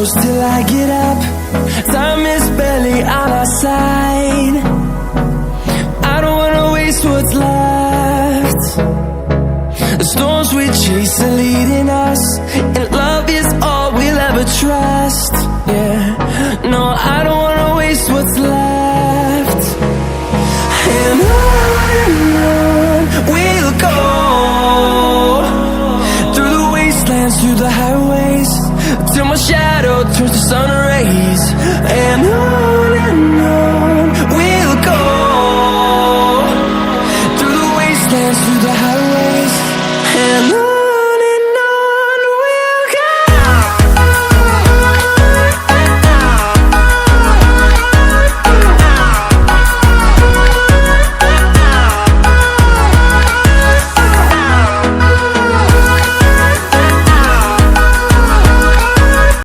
close till I get up. Time is barely on our side. I don't wanna waste what's left. The storms we chase are leading us, and love is all we'll ever trust. Yeah, no, I don't